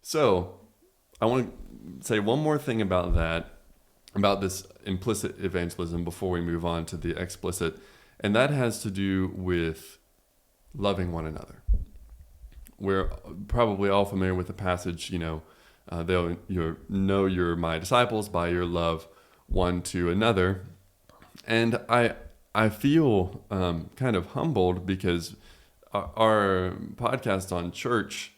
So I want to say one more thing about that, about this implicit evangelism before we move on to the explicit. And that has to do with loving one another. We're probably all familiar with the passage, you're my disciples by your love one to another. And I feel kind of humbled because our podcast on church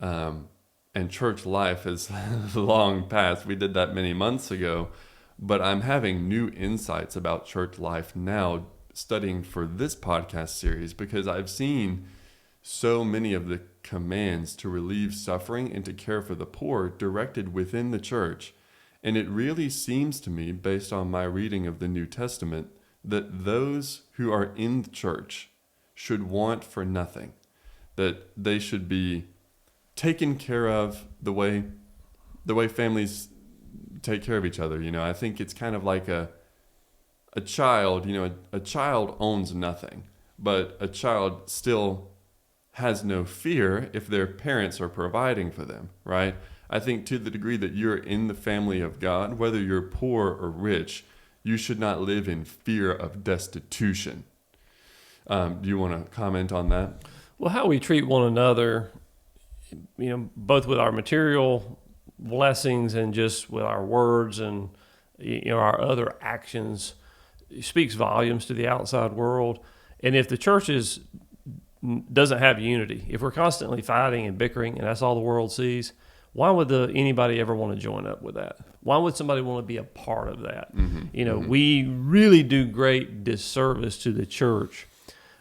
and church life is long past. We did that many months ago, but I'm having new insights about church life now studying for this podcast series because I've seen so many of the commands to relieve suffering and to care for the poor directed within the church. And it really seems to me, based on my reading of the New Testament, that those who are in the church should want for nothing, that they should be taken care of the way families take care of each other. I think it's kind of like a child. A child owns nothing, but a child still has no fear if their parents are providing for them, right? I think to the degree that you're in the family of God, whether you're poor or rich, you should not live in fear of destitution. Do you want to comment on that? Well, how we treat one another, both with our material blessings and just with our words and, our other actions speaks volumes to the outside world. And if the church doesn't have unity, if we're constantly fighting and bickering and that's all the world sees, why would anybody ever want to join up with that? Why would somebody want to be a part of that? We really do great disservice to the church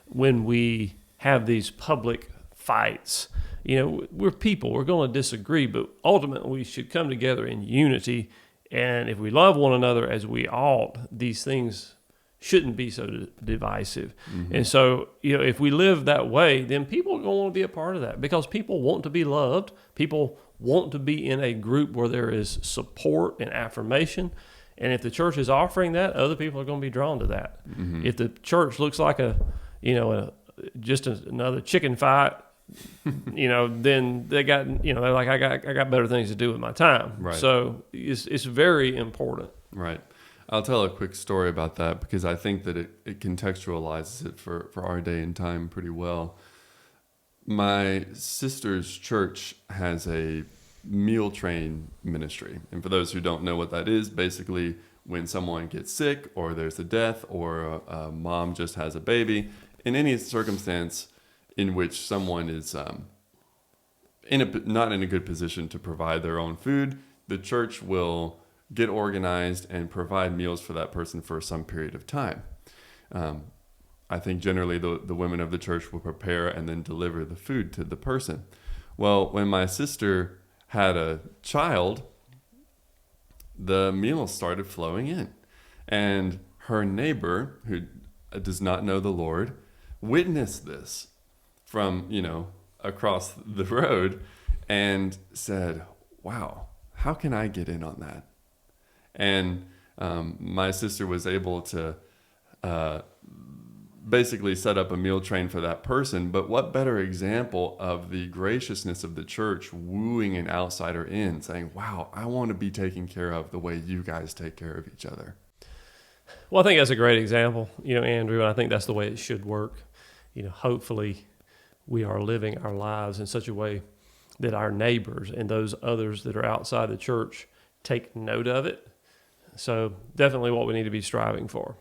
when we have these public fights. We're people, we're going to disagree, but ultimately we should come together in unity. And if we love one another as we ought, these things shouldn't be so divisive. And so, if we live that way, then people are going to want to be a part of that because people want to be loved. People want to be in a group where there is support and affirmation. And if the church is offering that, other people are going to be drawn to that. If the church looks like just another chicken fight, then they got, they're like, I got better things to do with my time. Right. So it's very important. Right. I'll tell a quick story about that because I think that it contextualizes it for our day and time pretty well. My sister's church has a meal train ministry. And for those who don't know what that is, basically when someone gets sick or there's a death or a mom just has a baby, in any circumstance in which someone is not in a good position to provide their own food, the church will get organized and provide meals for that person for some period of time. I think generally the women of the church will prepare and then deliver the food to the person. Well, when my sister had a child, the meals started flowing in. And her neighbor, who does not know the Lord, witnessed this from, across the road and said, wow, how can I get in on that? And my sister was able to basically set up a meal train for that person. But what better example of the graciousness of the church wooing an outsider in, saying, wow, I want to be taken care of the way you guys take care of each other. Well, I think that's a great example, Andrew, and I think that's the way it should work. Hopefully we are living our lives in such a way that our neighbors and those others that are outside the church take note of it. So definitely what we need to be striving for.